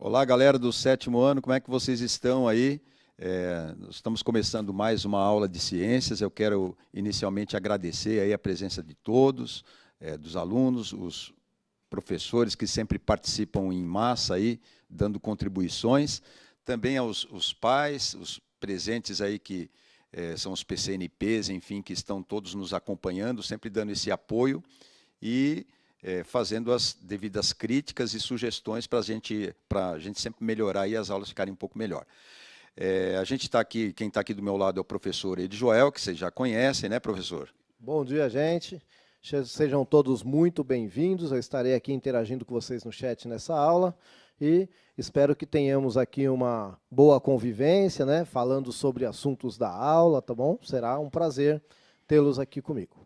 Olá, galera do sétimo ano, como é que vocês estão aí? Nós estamos começando mais uma aula de ciências. Eu quero inicialmente agradecer aí a presença de todos, dos alunos, os professores que sempre participam em massa aí, dando contribuições, também aos pais, os presentes aí que são os PCNPs, enfim, que estão todos nos acompanhando, sempre dando esse apoio e fazendo as devidas críticas e sugestões para a gente sempre melhorar e as aulas ficarem um pouco melhor. A gente está aqui, quem está aqui do meu lado é o professor Ed Joel, que vocês já conhecem, né, professor? Bom dia, gente. Sejam todos muito bem-vindos. Eu estarei aqui interagindo com vocês no chat nessa aula e espero que tenhamos aqui uma boa convivência, né, falando sobre assuntos da aula, tá bom? Será um prazer tê-los aqui comigo.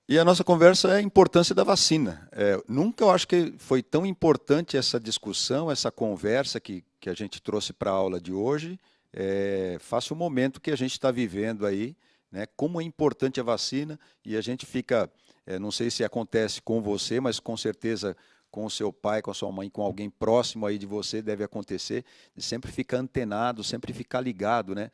E a nossa conversa é a importância da vacina. Nunca eu acho que foi tão importante essa discussão, essa conversa que a gente trouxe para a aula de hoje, face o momento que a gente está vivendo aí, né, como é importante a vacina, e a gente fica, não sei se acontece com você, mas com certeza com o seu pai, com a sua mãe, com alguém próximo aí de você, deve acontecer, de sempre ficar antenado, sempre ficar ligado, né,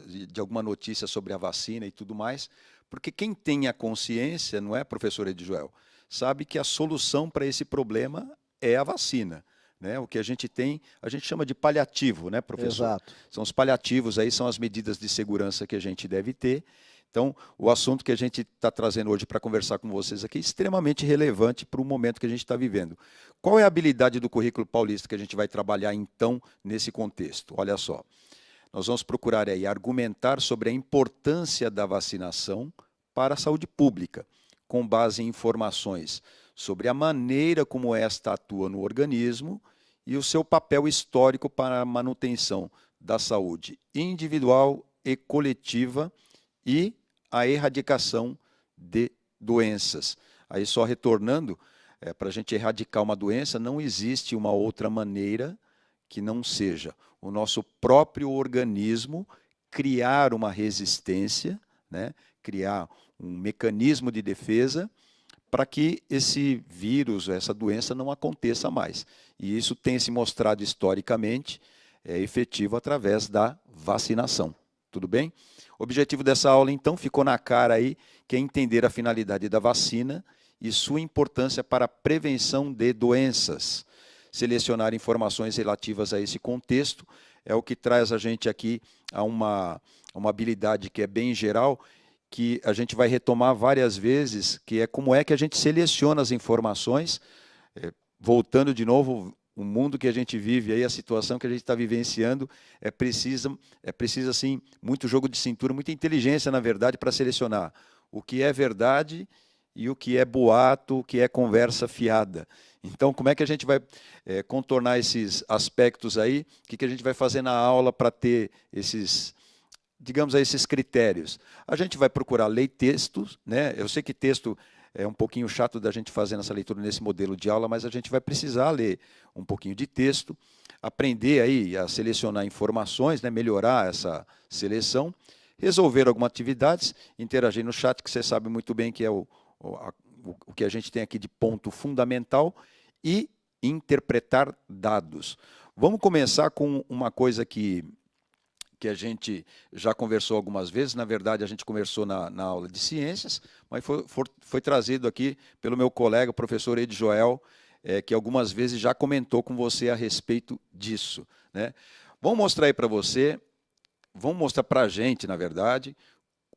de alguma notícia sobre a vacina e tudo mais. Porque quem tem a consciência, não é, professor Edjoel, sabe que a solução para esse problema é a vacina. Né? O que a gente tem, a gente chama de paliativo, né, professor? Exato. São os paliativos, aí são as medidas de segurança que a gente deve ter. Então, o assunto que a gente está trazendo hoje para conversar com vocês aqui é extremamente relevante para o momento que a gente está vivendo. Qual é a habilidade do currículo paulista que a gente vai trabalhar, então, nesse contexto? Olha só. Nós vamos procurar aí argumentar sobre a importância da vacinação para a saúde pública, com base em informações sobre a maneira como esta atua no organismo e o seu papel histórico para a manutenção da saúde individual e coletiva e a erradicação de doenças. Aí só retornando, para a gente erradicar uma doença, não existe uma outra maneira que não seja o nosso próprio organismo criar uma resistência, né? Criar um mecanismo de defesa para que esse vírus, essa doença não aconteça mais. E isso tem se mostrado historicamente efetivo através da vacinação. Tudo bem? O objetivo dessa aula, então, ficou na cara aí, que é entender a finalidade da vacina e sua importância para a prevenção de doenças. Selecionar informações relativas a esse contexto é o que traz a gente aqui a uma habilidade que é bem geral, que a gente vai retomar várias vezes, que é como é que a gente seleciona as informações, voltando de novo, o mundo que a gente vive aí, a situação que a gente está vivenciando, é preciso assim, muito jogo de cintura, muita inteligência, na verdade, para selecionar o que é verdade e o que é boato, o que é conversa fiada. Então, como é que a gente vai contornar esses aspectos aí? O que a gente vai fazer na aula para ter esses, digamos, esses critérios? A gente vai procurar ler textos, né? Eu sei que texto é um pouquinho chato da gente fazer nessa leitura nesse modelo de aula, mas a gente vai precisar ler um pouquinho de texto, aprender aí a selecionar informações, né? Melhorar essa seleção, resolver algumas atividades, interagir no chat, que você sabe muito bem que é o que a gente tem aqui de ponto fundamental, e interpretar dados. Vamos começar com uma coisa que a gente já conversou algumas vezes, na verdade a gente conversou na aula de ciências, mas foi trazido aqui pelo meu colega, o professor Ed Joel, que algumas vezes já comentou com você a respeito disso. Né? Vamos mostrar aí para você, vamos mostrar para a gente, na verdade,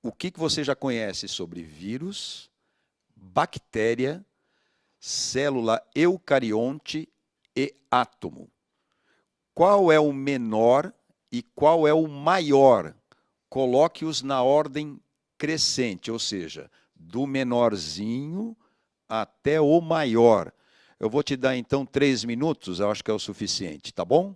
o que você já conhece sobre vírus, bactéria, célula eucarionte e átomo. Qual é o menor e qual é o maior? Coloque-os na ordem crescente, ou seja, do menorzinho até o maior. Eu vou te dar, então, 3 minutos, eu acho que é o suficiente, tá bom?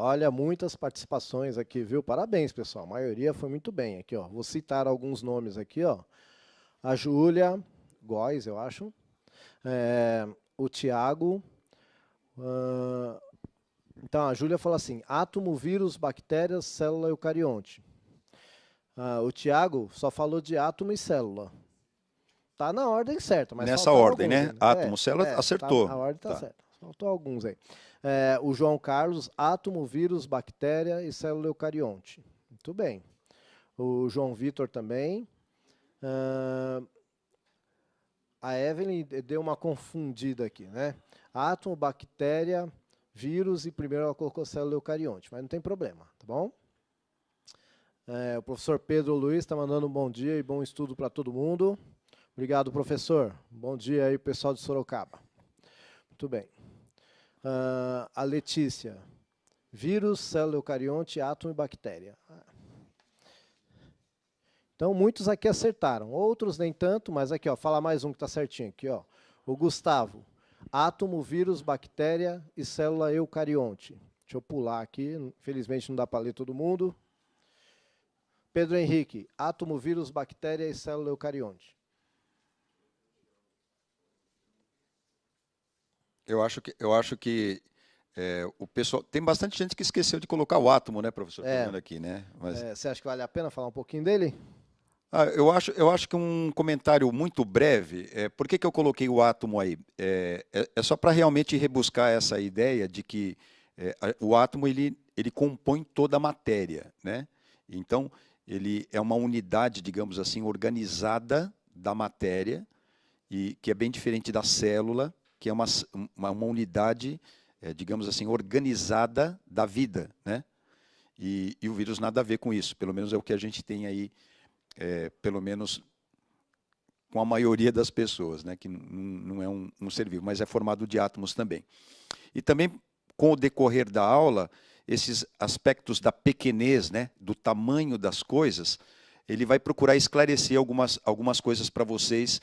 Olha, muitas participações aqui, viu? Parabéns, pessoal. A maioria foi muito bem aqui, ó. Vou citar alguns nomes aqui, ó. A Júlia Góes, eu acho. O Tiago. Então, a Júlia fala assim: átomo, vírus, bactérias, célula eucarionte. O Tiago só falou de átomo e célula. Tá na ordem certa, mas nessa ordem, alguns, né? Átomo, célula, acertou. A ordem tá certa. Faltou alguns aí. O João Carlos, átomo, vírus, bactéria e célula eucarionte. Muito bem. O João Vitor também. A Evelyn deu uma confundida aqui, né? Átomo, bactéria, vírus e primeiro ela colocou célula eucarionte, mas não tem problema, tá bom? O professor Pedro Luiz está mandando um bom dia e bom estudo para todo mundo. Obrigado, professor. Bom dia aí, pessoal de Sorocaba. Muito bem. A Letícia. Vírus, célula eucarionte, átomo e bactéria. Então, muitos aqui acertaram. Outros nem tanto, mas aqui, ó, fala mais um que está certinho. Aqui, ó. O Gustavo. Átomo, vírus, bactéria e célula eucarionte. Deixa eu pular aqui. Infelizmente, não dá para ler todo mundo. Pedro Henrique. Átomo, vírus, bactéria e célula eucarionte. Eu acho que o pessoal. Tem bastante gente que esqueceu de colocar o átomo, né, professor? Aqui, né? Mas... você acha que vale a pena falar um pouquinho dele? Eu acho que um comentário muito breve. Por que eu coloquei o átomo aí? É só para realmente rebuscar essa ideia de que o átomo ele compõe toda a matéria, né? Então, ele é uma unidade, digamos assim, organizada da matéria, e que é bem diferente da célula, que é uma unidade, digamos assim, organizada da vida, né? E o vírus nada a ver com isso, pelo menos é o que a gente tem aí, pelo menos com a maioria das pessoas, né? Que não é um ser vivo, mas é formado de átomos também. E também, com o decorrer da aula, esses aspectos da pequenez, né? Do tamanho das coisas, ele vai procurar esclarecer algumas coisas para vocês,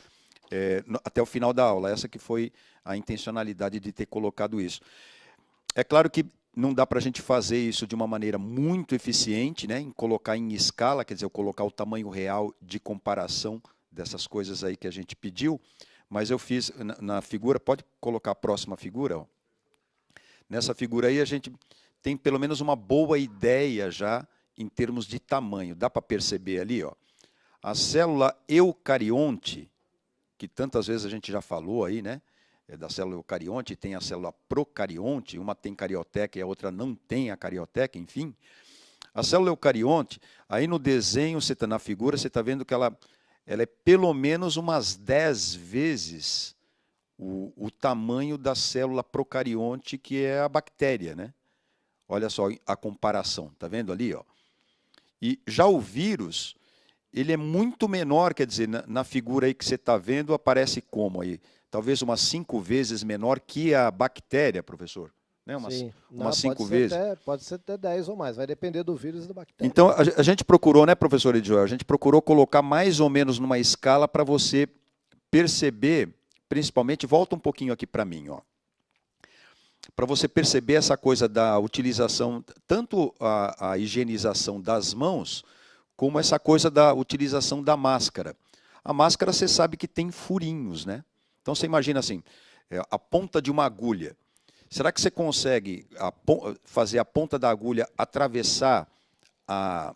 até o final da aula. Essa que foi a intencionalidade de ter colocado isso. É claro que não dá para a gente fazer isso de uma maneira muito eficiente, né, em colocar em escala, quer dizer, eu colocar o tamanho real de comparação dessas coisas aí que a gente pediu, mas eu fiz na figura, pode colocar a próxima figura, ó. Nessa figura aí a gente tem pelo menos uma boa ideia já em termos de tamanho. Dá para perceber ali, ó, a célula eucarionte, que tantas vezes a gente já falou aí, né? Da célula eucarionte, tem a célula procarionte, uma tem carioteca e a outra não tem a carioteca, enfim. A célula eucarionte, aí no desenho, na figura, você está vendo que ela é pelo menos umas 10 vezes o tamanho da célula procarionte, que é a bactéria, né? Olha só a comparação, está vendo ali, ó? E já o vírus, ele é muito menor, quer dizer, na figura aí que você está vendo, aparece como aí? Talvez umas 5 vezes menor que a bactéria, professor. Né? Umas 5 vezes. Pode ser até 10 ou mais, vai depender do vírus e da bactéria. Então, a gente procurou, né, professor Edjoel? A gente procurou colocar mais ou menos numa escala para você perceber, principalmente, volta um pouquinho aqui para mim, ó. Para você perceber essa coisa da utilização, tanto a higienização das mãos, como essa coisa da utilização da máscara. A máscara, você sabe que tem furinhos, né? Então, você imagina assim, a ponta de uma agulha. Será que você consegue fazer a ponta da agulha atravessar a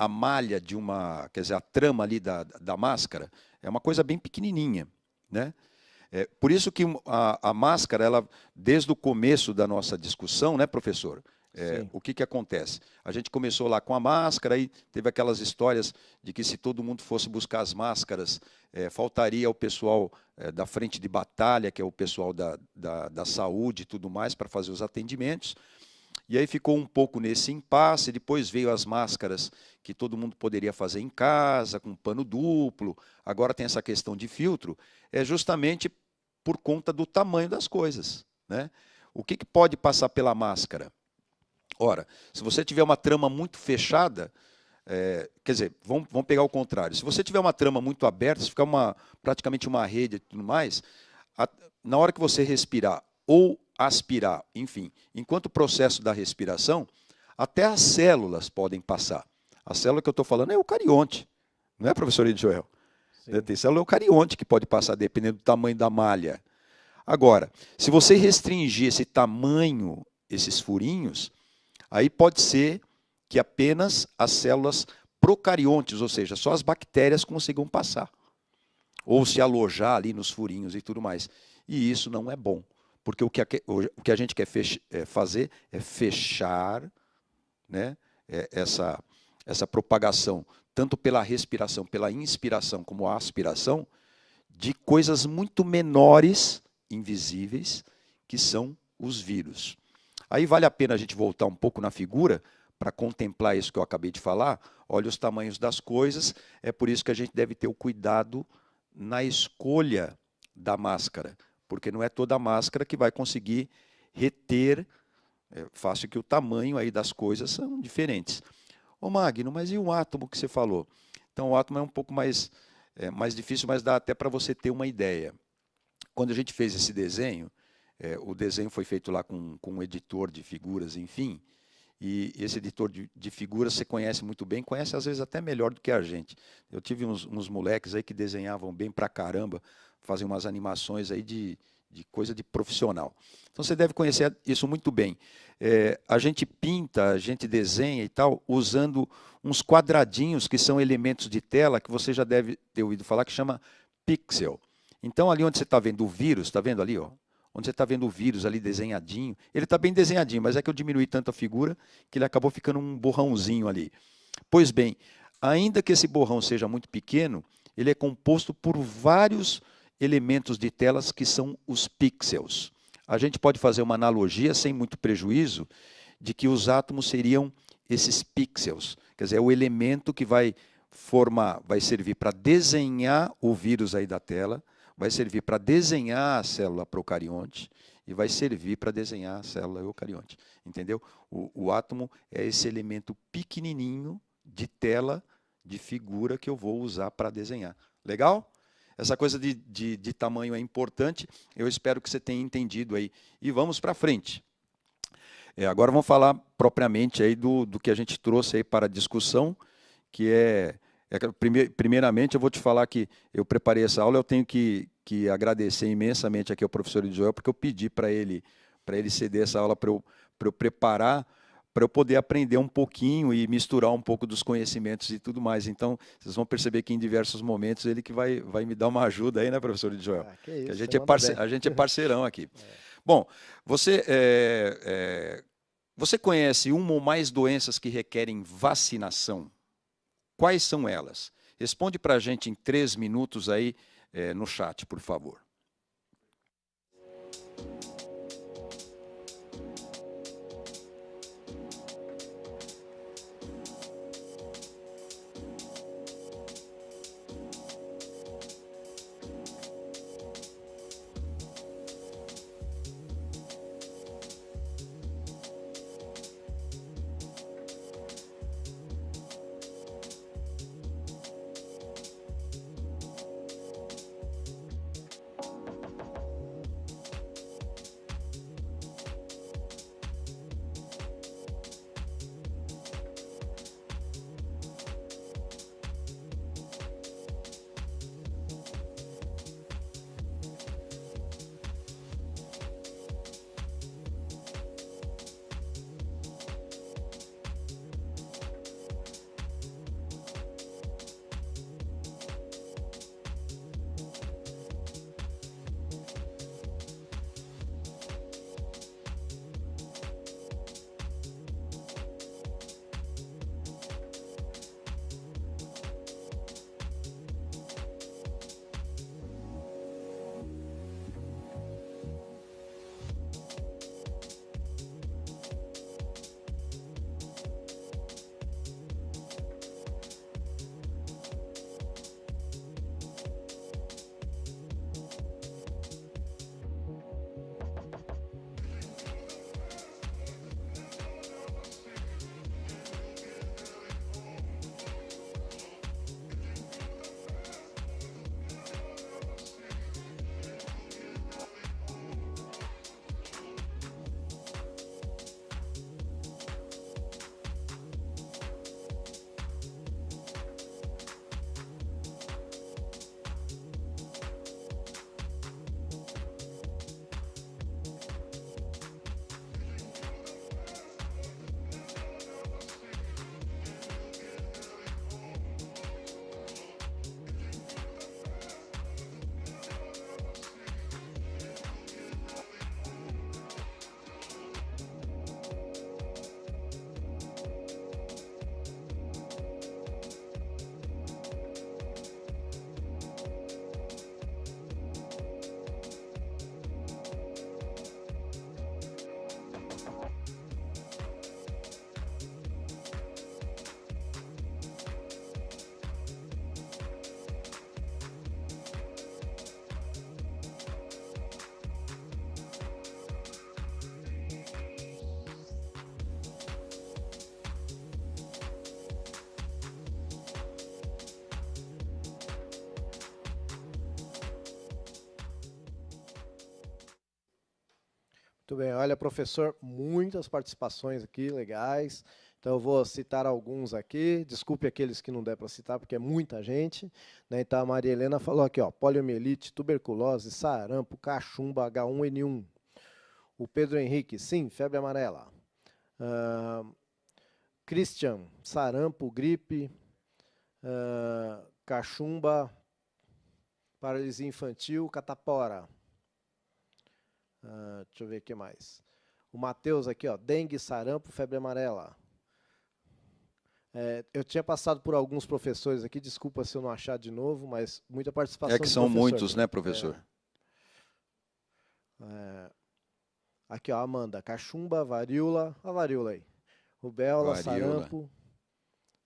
malha de uma, quer dizer, a trama ali da máscara? É uma coisa bem pequenininha, né? Por isso que a máscara, ela, desde o começo da nossa discussão, né, professor? O que acontece? A gente começou lá com a máscara e teve aquelas histórias de que se todo mundo fosse buscar as máscaras, faltaria o pessoal da frente de batalha, que é o pessoal da saúde e tudo mais, para fazer os atendimentos. E aí ficou um pouco nesse impasse, depois veio as máscaras que todo mundo poderia fazer em casa, com pano duplo, agora tem essa questão de filtro, é justamente por conta do tamanho das coisas, né? O que pode passar pela máscara? Ora, se você tiver uma trama muito fechada, quer dizer, vamos pegar o contrário. Se você tiver uma trama muito aberta, se ficar praticamente uma rede e tudo mais, na hora que você respirar ou aspirar, enfim, enquanto o processo da respiração, Até as células podem passar. A célula que eu estou falando é eucarionte, não é, professor Edjoel? Tem célula eucarionte que pode passar, dependendo do tamanho da malha. Agora, se você restringir esse tamanho, esses furinhos, aí pode ser que apenas as células procariontes, ou seja, só as bactérias consigam passar. Ou se alojar ali nos furinhos e tudo mais. E isso não é bom, porque o que a gente quer fazer é fechar, né, essa propagação, tanto pela respiração, pela inspiração, como a aspiração, de coisas muito menores, invisíveis, que são os vírus. Aí vale a pena a gente voltar um pouco na figura para contemplar isso que eu acabei de falar. Olha os tamanhos das coisas, é por isso que a gente deve ter o cuidado na escolha da máscara, porque não é toda máscara que vai conseguir reter, fácil que o tamanho aí das coisas são diferentes. Ô Magno, mas e o átomo que você falou? Então o átomo é um pouco mais difícil, mas dá até para você ter uma ideia. Quando a gente fez esse desenho, o desenho foi feito lá com um editor de figuras, enfim, e esse editor de figuras você conhece muito bem, conhece às vezes até melhor do que a gente. Eu tive uns moleques aí que desenhavam bem pra caramba, faziam umas animações aí de coisa de profissional. Então você deve conhecer isso muito bem. A gente pinta, a gente desenha e tal, usando uns quadradinhos que são elementos de tela que você já deve ter ouvido falar, que chama pixel. Então ali onde você está vendo o vírus, está vendo ali, ó? Onde você está vendo o vírus ali desenhadinho, ele está bem desenhadinho, mas é que eu diminuí tanto a figura que ele acabou ficando um borrãozinho ali. Pois bem, ainda que esse borrão seja muito pequeno, ele é composto por vários elementos de telas que são os pixels. A gente pode fazer uma analogia, sem muito prejuízo, de que os átomos seriam esses pixels. Quer dizer, é o elemento que vai servir para desenhar o vírus aí da tela, vai servir para desenhar a célula procarionte e vai servir para desenhar a célula eucarionte. Entendeu? O átomo é esse elemento pequenininho de tela, de figura que eu vou usar para desenhar. Legal? Essa coisa de tamanho é importante, eu espero que você tenha entendido aí. E vamos para frente. Agora vamos falar propriamente aí do que a gente trouxe aí para a discussão, que primeiramente eu vou te falar que eu preparei essa aula, eu tenho que agradecer imensamente aqui ao professor Joel, porque eu pedi para ele ceder essa aula para eu preparar, para eu poder aprender um pouquinho e misturar um pouco dos conhecimentos e tudo mais. Então, vocês vão perceber que em diversos momentos ele que vai me dar uma ajuda aí, né, professor Joel? Que isso, que a gente é parceirão aqui. Bom, você conhece uma ou mais doenças que requerem vacinação? Quais são elas? Responde para a gente em 3 minutos aí no chat, por favor. Muito bem. Olha, professor, muitas participações aqui, legais. Então, eu vou citar alguns aqui. Desculpe aqueles que não der para citar, porque é muita gente, né? Então, a Maria Helena falou aqui, ó, poliomielite, tuberculose, sarampo, cachumba, H1N1. O Pedro Henrique, sim, febre amarela. Christian, sarampo, gripe, cachumba, paralisia infantil, catapora. Deixa eu ver o que mais. O Matheus aqui, ó, dengue, sarampo, febre amarela. Eu tinha passado por alguns professores aqui, desculpa se eu não achar de novo, mas muita participação. É que são muitos, né, professor? Aqui, ó, Amanda, cachumba, varíola, a varíola aí. Rubéola, sarampo,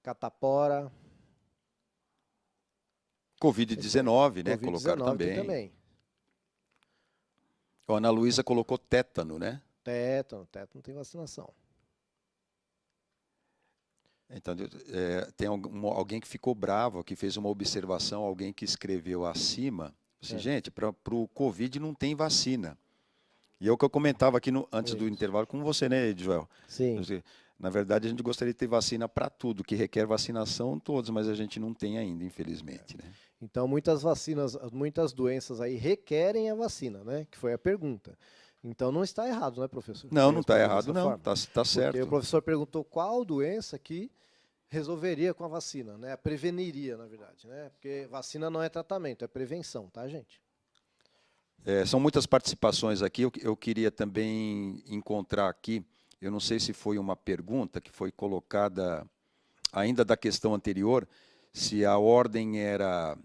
catapora. Covid-19, né? Colocaram também. A Ana Luísa colocou tétano, né? Tétano tem vacinação. Então, tem alguém que ficou bravo, que fez uma observação, alguém que escreveu acima, assim, gente, para o Covid não tem vacina. E é o que eu comentava aqui antes do intervalo com você, né, Joel? Sim. Na verdade, a gente gostaria de ter vacina para tudo, que requer vacinação todos, mas a gente não tem ainda, infelizmente, né? Então, muitas vacinas, muitas doenças aí requerem a vacina, né? Que foi a pergunta. Então, não está errado, né, professor? Não está errado, não. Está certo. Porque o professor perguntou qual doença que resolveria com a vacina, né? Preveniria, na verdade, né? Porque vacina não é tratamento, é prevenção, tá, gente? São muitas participações aqui. Eu queria também encontrar aqui, eu não sei se foi uma pergunta que foi colocada ainda da questão anterior, se a ordem era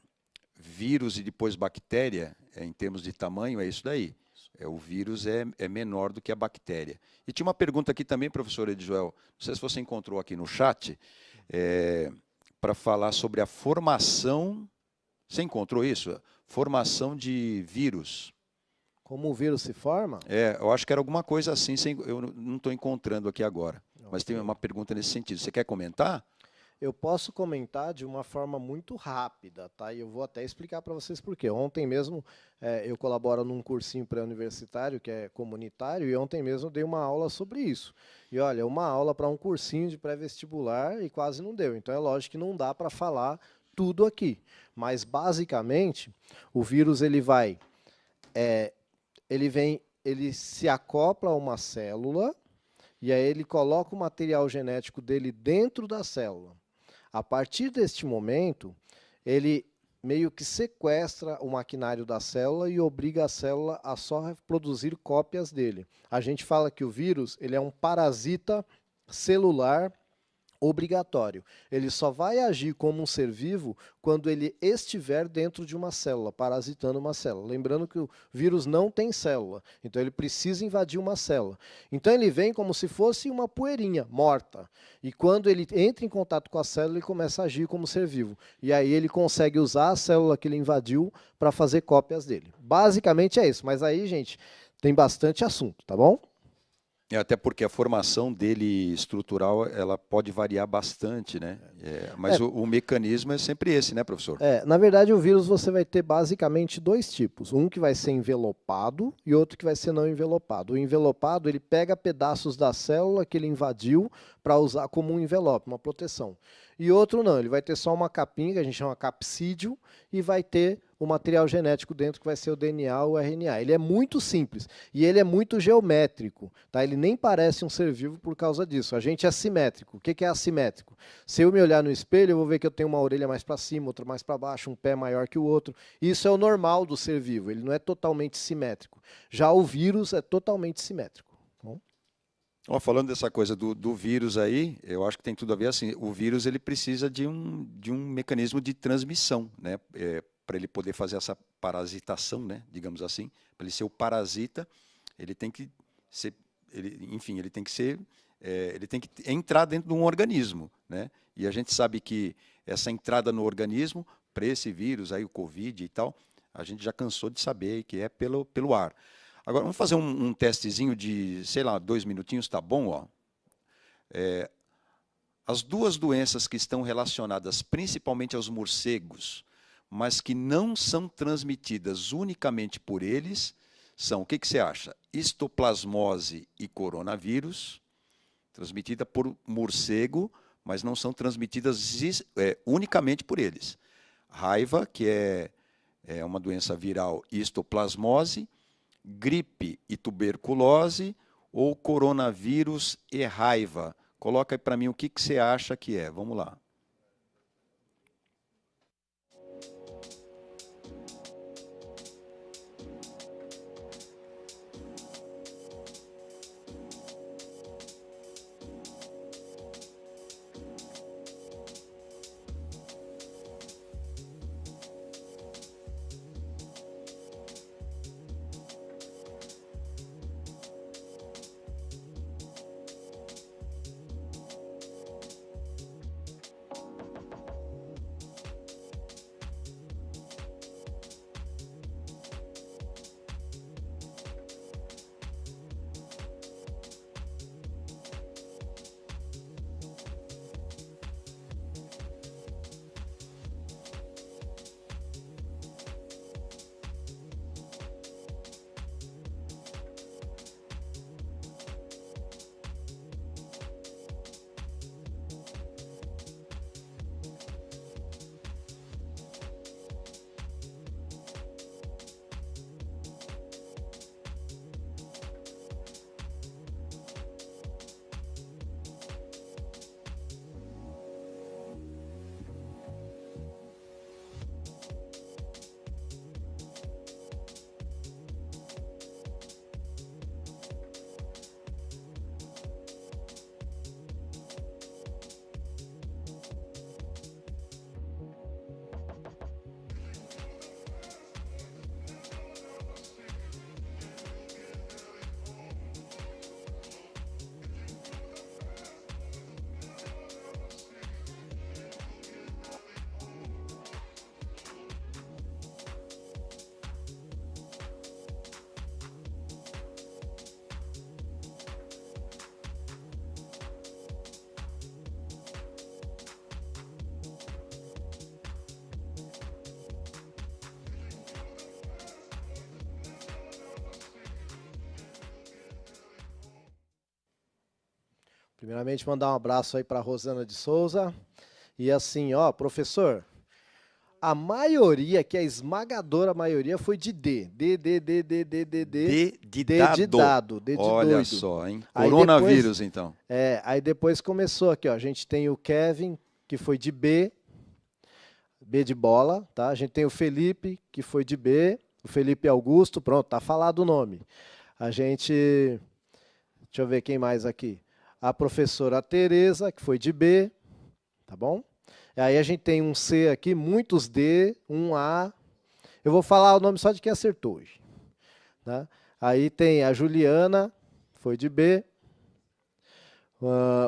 vírus e depois bactéria, em termos de tamanho, é isso daí. O vírus é menor do que a bactéria. E tinha uma pergunta aqui também, professor Edjoel, não sei se você encontrou aqui no chat, para falar sobre a formação, você encontrou isso? Formação de vírus. Como o vírus se forma? Eu acho que era alguma coisa assim, eu não estou encontrando aqui agora. Mas tem uma pergunta nesse sentido. Você quer comentar? Eu posso comentar de uma forma muito rápida, tá? E eu vou até explicar para vocês por quê. Ontem mesmo eu colaboro num cursinho pré-universitário, que é comunitário, e ontem mesmo dei uma aula sobre isso. E olha, uma aula para um cursinho de pré-vestibular e quase não deu. Então é lógico que não dá para falar tudo aqui. Mas basicamente, o vírus ele se acopla a uma célula e aí ele coloca o material genético dele dentro da célula. A partir deste momento, ele meio que sequestra o maquinário da célula e obriga a célula a só produzir cópias dele. A gente fala que o vírus ele é um parasita celular obrigatório. Ele só vai agir como um ser vivo quando ele estiver dentro de uma célula, parasitando uma célula. Lembrando que o vírus não tem célula, então ele precisa invadir uma célula. Então ele vem como se fosse uma poeirinha morta. E quando ele entra em contato com a célula, ele começa a agir como ser vivo. E aí ele consegue usar a célula que ele invadiu para fazer cópias dele. Basicamente é isso. Mas aí, gente, tem bastante assunto, tá bom? Até porque a formação dele estrutural ela pode variar bastante, né? Mas o mecanismo é sempre esse, né, professor? Na verdade, o vírus você vai ter basicamente dois tipos. Um que vai ser envelopado e outro que vai ser não envelopado. O envelopado, ele pega pedaços da célula que ele invadiu para usar como um envelope, uma proteção. E outro não, ele vai ter só uma capinha, que a gente chama capsídio, e vai ter o material genético dentro, que vai ser o DNA ou o RNA. Ele é muito simples e ele é muito geométrico, tá? Ele nem parece um ser vivo por causa disso. A gente é simétrico. O que é assimétrico? Se eu me olhar no espelho, eu vou ver que eu tenho uma orelha mais para cima, outra mais para baixo, um pé maior que o outro. Isso é o normal do ser vivo, ele não é totalmente simétrico. Já o vírus é totalmente simétrico. Falando dessa coisa do vírus aí, eu acho que tem tudo a ver assim. O vírus ele precisa de um mecanismo de transmissão, né? Para ele poder fazer essa parasitação, né? Digamos assim, para ele ser o parasita, ele tem que ser, ele tem que entrar dentro de um organismo, né? E a gente sabe que essa entrada no organismo para esse vírus aí, o Covid e tal, a gente já cansou de saber que é pelo ar. Agora, vamos fazer um testezinho de, sei lá, 2 minutinhos, tá bom? Ó. As duas doenças que estão relacionadas principalmente aos morcegos, mas que não são transmitidas unicamente por eles, são, o que você acha? Histoplasmose e coronavírus, transmitida por morcego, mas não são transmitidas unicamente por eles. Raiva, que é uma doença viral, histoplasmose, gripe e tuberculose, ou coronavírus e raiva. Coloca aí para mim o que você acha que é. Vamos lá. Primeiramente, mandar um abraço aí para Rosana de Souza. E assim, ó, professor, a maioria, que a esmagadora maioria, foi de D. D de dado. D de Olha doido. só, hein? Aí Coronavírus, depois, então. Aí depois começou aqui, ó. A gente tem o Kevin, que foi de B. B de bola, tá? A gente tem o Felipe, que foi de B. O Felipe Augusto, pronto, tá falado o nome. A gente... Deixa eu ver quem mais aqui. A professora Tereza, que foi de B, tá bom? Aí a gente tem um C aqui, muitos D, um A. Eu vou falar o nome só de quem acertou hoje. Tá? Aí tem a Juliana, foi de B.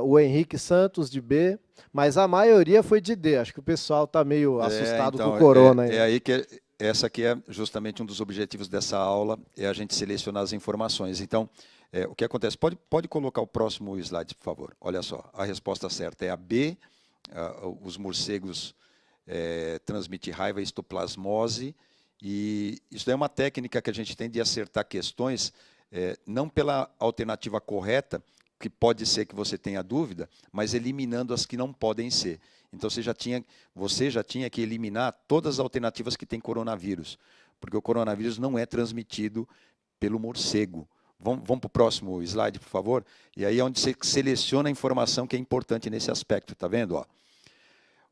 O Henrique Santos, de B. Mas a maioria foi de D. Acho que o pessoal está meio assustado então, com o corona. aí que essa aqui é justamente um dos objetivos dessa aula, é a gente selecionar as informações. Então, o que acontece? Pode colocar o próximo slide, por favor. Olha só, a resposta certa é a B. Os morcegos transmitem raiva, histoplasmose. E isso é uma técnica que a gente tem de acertar questões, não pela alternativa correta, que pode ser que você tenha dúvida, mas eliminando as que não podem ser. Então, você já tinha que eliminar todas as alternativas que tem coronavírus, porque o coronavírus não é transmitido pelo morcego. Vamos para o próximo slide, por favor? E aí é onde você seleciona a informação que é importante nesse aspecto, tá vendo? Ó?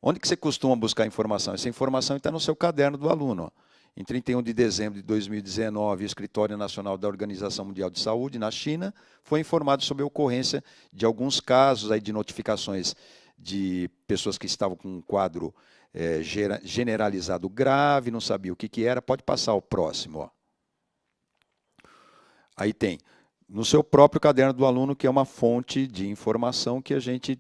Onde que você costuma buscar informação? Essa informação está no seu caderno do aluno. Ó. Em 31 de dezembro de 2019, o Escritório Nacional da Organização Mundial de Saúde, na China, foi informado sobre a ocorrência de alguns casos aí de notificações de pessoas que estavam com um quadro generalizado grave, não sabia o que era. Pode passar o próximo. Ó. Aí tem, no seu próprio caderno do aluno, que é uma fonte de informação que a gente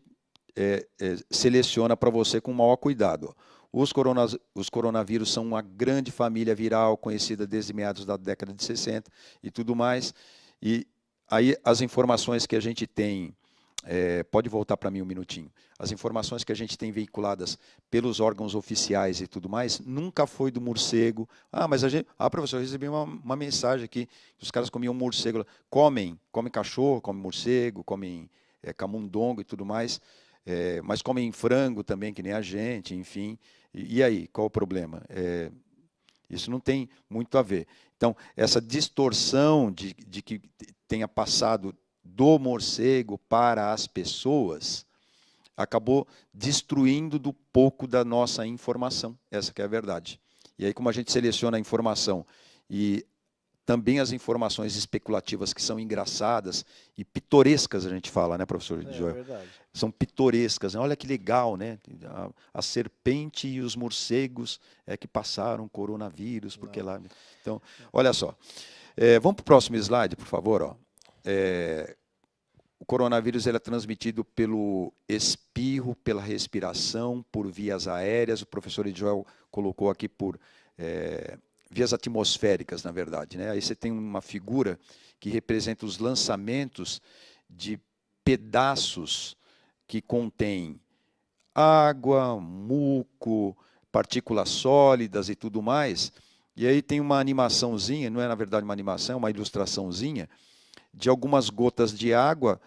seleciona para você com o maior cuidado. Os coronavírus são uma grande família viral, conhecida desde meados da década de 60 e tudo mais. E aí as informações que a gente tem pode voltar para mim um minutinho. As informações que a gente tem veiculadas pelos órgãos oficiais e tudo mais, nunca foi do morcego. Mas professor, eu recebi uma mensagem aqui, que os caras comiam morcego. Comem cachorro, comem morcego, comem camundongo e tudo mais, mas comem frango também, que nem a gente, enfim. E aí, qual o problema? Isso não tem muito a ver. Então, essa distorção de que tenha passado do morcego para as pessoas acabou destruindo do pouco da nossa informação. Essa que é a verdade. E aí, como a gente seleciona a informação e também as informações especulativas que são engraçadas e pitorescas, a gente fala, né, professor Joel? É verdade. São pitorescas, né? Olha que legal, né? A serpente e os morcegos que passaram coronavírus, porque lá. Então, olha só. Vamos para o próximo slide, por favor. Ó. O coronavírus ele é transmitido pelo espirro, pela respiração, por vias aéreas. O professor Joel colocou aqui por vias atmosféricas, na verdade. Né? Aí você tem uma figura que representa os lançamentos de pedaços que contêm água, muco, partículas sólidas e tudo mais. E aí tem uma animaçãozinha, não é na verdade uma animação, é uma ilustraçãozinha, de algumas gotas de água,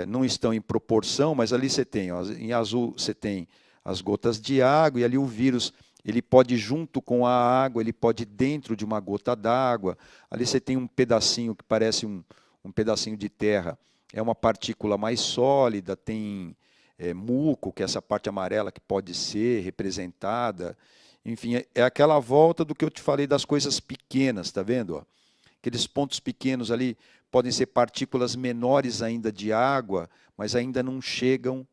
não estão em proporção, mas ali você tem, ó, em azul você tem as gotas de água, e ali o vírus, ele pode junto com a água, ele pode dentro de uma gota d'água, ali você tem um pedacinho que parece um pedacinho de terra, é uma partícula mais sólida, tem muco, que é essa parte amarela que pode ser representada, enfim, é aquela volta do que eu te falei das coisas pequenas, está vendo? Ó? Aqueles pontos pequenos ali podem ser partículas menores ainda de água, mas ainda não chega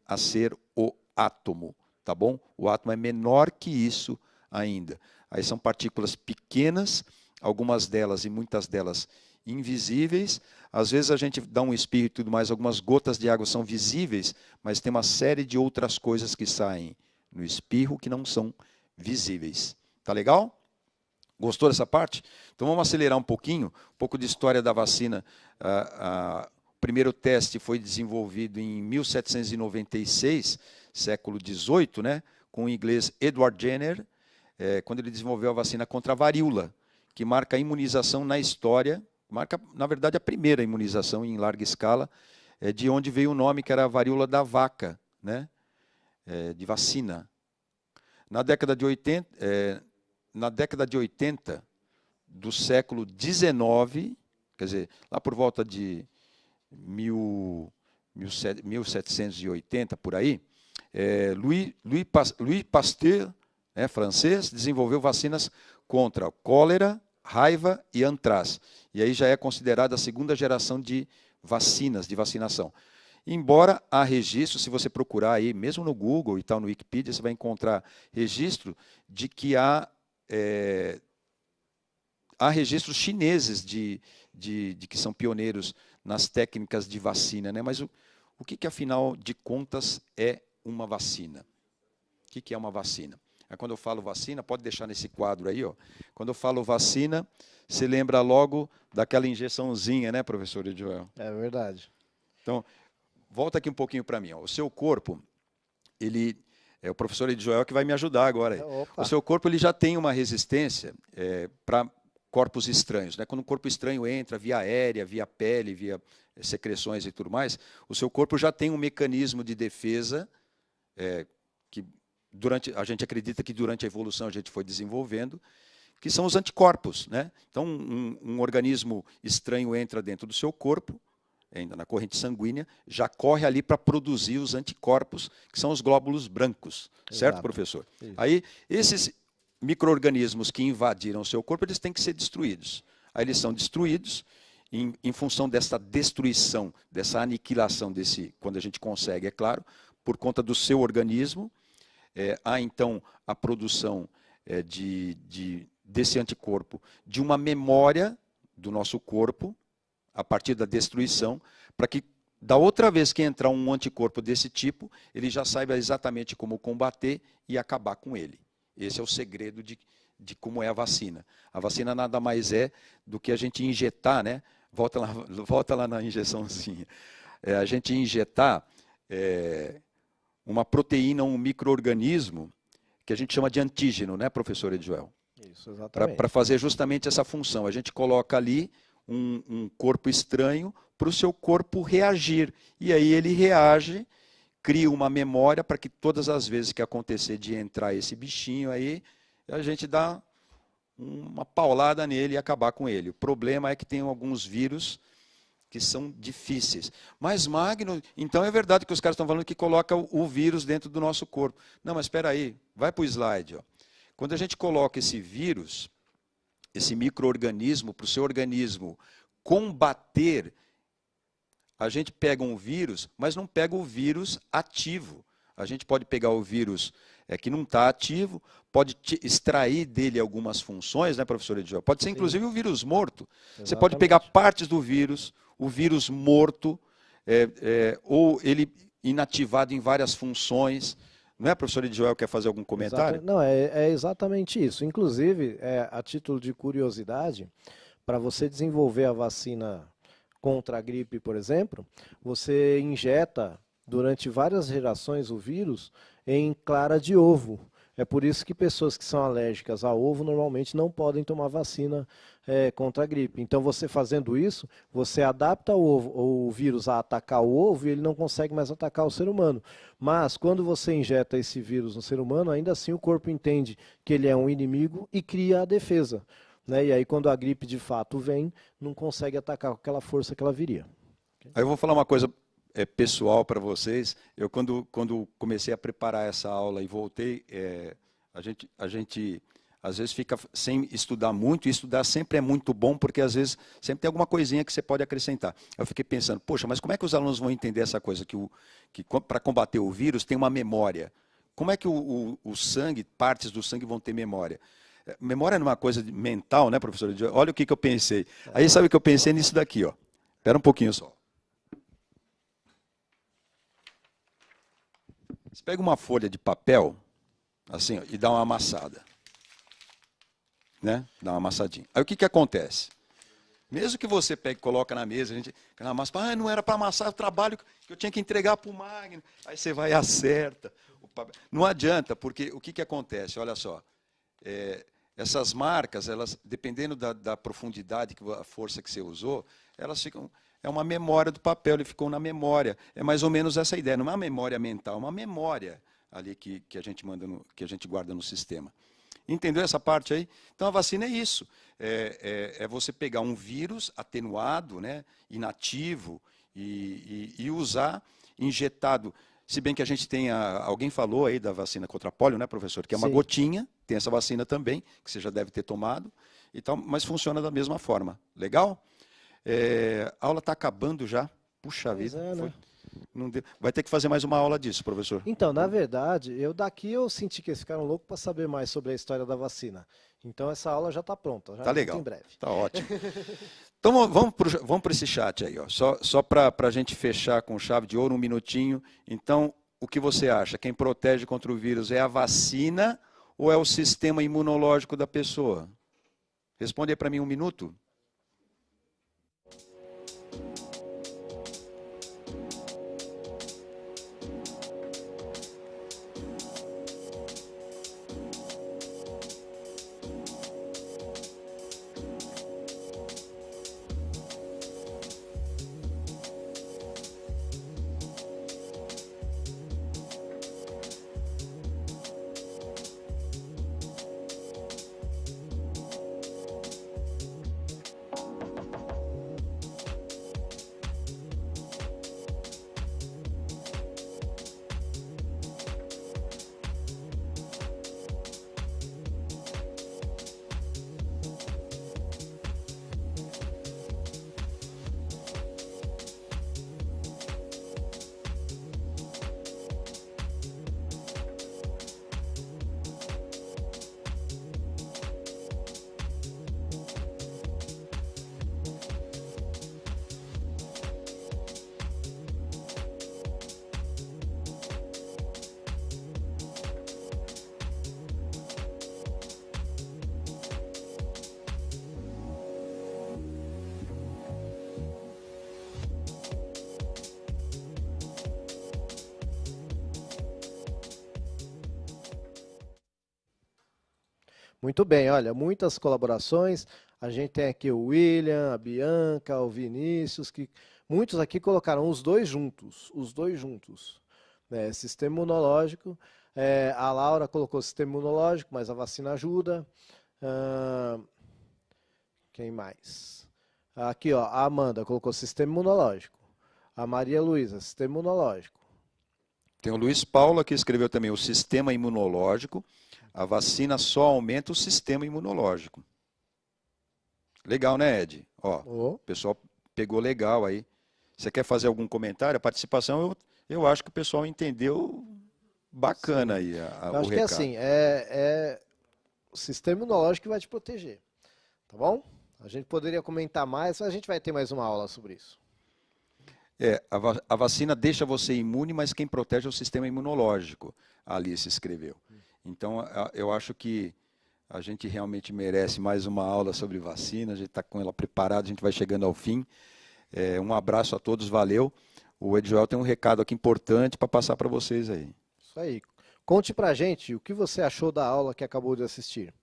a ser o átomo, tá bom? O átomo é menor que isso ainda. Aí são partículas pequenas, algumas delas e muitas delas invisíveis. Às vezes a gente dá um espirro e tudo mais, algumas gotas de água são visíveis, mas tem uma série de outras coisas que saem no espirro que não são visíveis. Tá legal? Gostou dessa parte? Então vamos acelerar um pouco de história da vacina. O primeiro teste foi desenvolvido em 1796, século XVIII, né, com o inglês Edward Jenner, quando ele desenvolveu a vacina contra a varíola, que marca a imunização na história, marca, na verdade, a primeira imunização em larga escala, de onde veio o nome que era a varíola da vaca, né, de vacina. Na década de 80 do século XIX, quer dizer, lá por volta de 1780, por aí, Louis Pasteur, francês, desenvolveu vacinas contra cólera, raiva e antraz. E aí já é considerada a segunda geração de vacinas, de vacinação. Embora há registro, se você procurar aí, mesmo no Google e tal, no Wikipedia, você vai encontrar registro de que há registros chineses de que são pioneiros nas técnicas de vacina, né? Mas o que, afinal de contas, é uma vacina? O que é uma vacina? Quando eu falo vacina, pode deixar nesse quadro aí, ó. Quando eu falo vacina, você lembra logo daquela injeçãozinha, né, professor Joel? É verdade. Então, volta aqui um pouquinho para mim. Ó. O seu corpo, ele... o professor Joel que vai me ajudar agora. Opa. O seu corpo ele já tem uma resistência para corpos estranhos. Né? Quando um corpo estranho entra via aérea, via pele, via secreções e tudo mais, o seu corpo já tem um mecanismo de defesa que a gente acredita que durante a evolução a gente foi desenvolvendo, que são os anticorpos. Né? Então, um organismo estranho entra dentro do seu corpo, ainda na corrente sanguínea, já corre ali para produzir os anticorpos, que são os glóbulos brancos. Exato. Certo, professor? Isso. Aí, esses micro-organismos que invadiram o seu corpo, eles têm que ser destruídos. Aí eles são destruídos em função dessa destruição, dessa aniquilação, quando a gente consegue, é claro, por conta do seu organismo, há então a produção desse anticorpo, de uma memória do nosso corpo, a partir da destruição, para que da outra vez que entrar um anticorpo desse tipo, ele já saiba exatamente como combater e acabar com ele. Esse é o segredo de como é a vacina. A vacina nada mais é do que a gente injetar, né? Volta lá na injeçãozinha. a gente injetar uma proteína, um micro-organismo, que a gente chama de antígeno, né, professor Edjoel? Isso, exatamente. Para fazer justamente essa função. A gente coloca ali um corpo estranho para o seu corpo reagir. E aí ele reage, cria uma memória para que todas as vezes que acontecer de entrar esse bichinho aí, a gente dá uma paulada nele e acabar com ele. O problema é que tem alguns vírus que são difíceis. Mas, Magno, então é verdade que os caras estão falando que coloca o vírus dentro do nosso corpo. Não, mas espera aí, vai para o slide. Ó. Quando a gente coloca esse vírus, esse micro-organismo, para o seu organismo combater, a gente pega um vírus, mas não pega o vírus ativo. A gente pode pegar o vírus que não está ativo, pode extrair dele algumas funções, né, professor Edjoel? Pode ser, inclusive, o vírus morto. Exatamente. Você pode pegar partes do vírus, o vírus morto, ou ele inativado em várias funções. Não é, professor Edjoel, quer fazer algum comentário? Não, é exatamente isso. Inclusive, a título de curiosidade, para você desenvolver a vacina contra a gripe, por exemplo, você injeta durante várias gerações o vírus em clara de ovo. É por isso que pessoas que são alérgicas a ovo normalmente não podem tomar vacina contra a gripe. Então, você fazendo isso, você adapta o vírus a atacar o ovo e ele não consegue mais atacar o ser humano. Mas, quando você injeta esse vírus no ser humano, ainda assim o corpo entende que ele é um inimigo e cria a defesa. Né? E aí, quando a gripe de fato vem, não consegue atacar com aquela força que ela viria. Aí eu vou falar uma coisa pessoal para vocês. Eu, quando comecei a preparar essa aula e voltei, a gente às vezes fica sem estudar muito, e estudar sempre é muito bom, porque às vezes sempre tem alguma coisinha que você pode acrescentar. Eu fiquei pensando, poxa, mas como é que os alunos vão entender essa coisa, que para combater o vírus tem uma memória? Como é que o sangue, partes do sangue vão ter memória? Memória não é uma coisa mental, né, professor? Olha o que eu pensei. Aí sabe o que eu pensei nisso daqui, ó. Espera um pouquinho só. Você pega uma folha de papel, assim, ó, e dá uma amassada. Né? Dá uma amassadinha. Aí o que acontece? Mesmo que você pegue e coloca na mesa, a gente amassa, não era para amassar o trabalho que eu tinha que entregar para o Magno. Aí você vai e acerta. Não adianta, porque o que acontece? Olha só, essas marcas, elas, dependendo da profundidade, a força que você usou, elas ficam... É uma memória do papel, ele ficou na memória. É mais ou menos essa ideia, não é uma memória mental, é uma memória ali que a gente que a gente guarda no sistema. Entendeu essa parte aí? Então a vacina é isso. É você pegar um vírus atenuado, né, inativo, e usar injetado. Se bem que a gente tem, alguém falou aí da vacina contra pólio, né, professor? Que é uma Sim. gotinha, tem essa vacina também, que você já deve ter tomado, e tal, mas funciona da mesma forma. Legal? A aula está acabando já. Puxa vida. Né? Vai ter que fazer mais uma aula disso, professor. Então, na verdade, eu senti que eles ficaram loucos para saber mais sobre a história da vacina. Então, essa aula já está pronta. Já tá legal. Em breve. Tá ótimo. Então, vamos para esse chat aí. Ó. Só para a gente fechar com chave de ouro, um minutinho. Então, o que você acha? Quem protege contra o vírus é a vacina ou é o sistema imunológico da pessoa? Responde aí para mim um minuto. Muito bem, olha, muitas colaborações. A gente tem aqui o William, a Bianca, o Vinícius, que muitos aqui colocaram os dois juntos, né? Sistema imunológico. A Laura colocou sistema imunológico, mas a vacina ajuda. Quem mais? Aqui, ó, a Amanda colocou sistema imunológico. A Maria Luísa, sistema imunológico. Tem o Luiz Paulo que escreveu também o sistema imunológico. A vacina só aumenta o sistema imunológico. Legal, né, Ed? Ó, o pessoal pegou legal aí. Você quer fazer algum comentário? A participação, eu acho que o pessoal entendeu bacana aí eu o acho que é assim, o sistema imunológico que vai te proteger, tá bom? A gente poderia comentar mais, mas a gente vai ter mais uma aula sobre isso. A vacina deixa você imune, mas quem protege é o sistema imunológico, a Alice escreveu. Então, eu acho que a gente realmente merece mais uma aula sobre vacina, a gente está com ela preparada, a gente vai chegando ao fim. Um abraço a todos, valeu. O Edjoel tem um recado aqui importante para passar para vocês aí. Isso aí. Conte pra gente o que você achou da aula que acabou de assistir.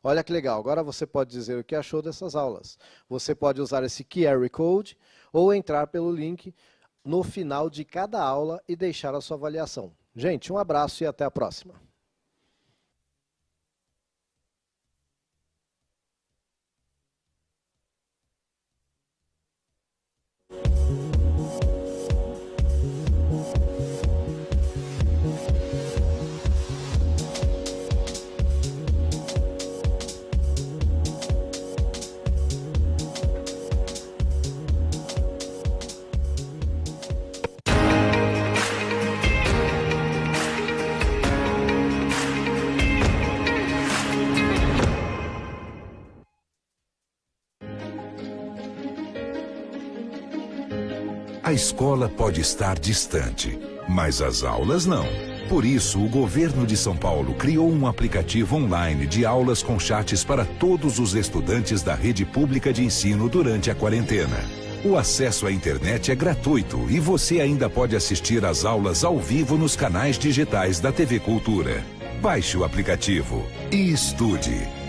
Olha que legal, agora você pode dizer o que achou dessas aulas. Você pode usar esse QR Code ou entrar pelo link no final de cada aula e deixar a sua avaliação. Gente, um abraço e até a próxima. A escola pode estar distante, mas as aulas não. Por isso, o governo de São Paulo criou um aplicativo online de aulas com chats para todos os estudantes da rede pública de ensino durante a quarentena. O acesso à internet é gratuito e você ainda pode assistir às aulas ao vivo nos canais digitais da TV Cultura. Baixe o aplicativo e estude.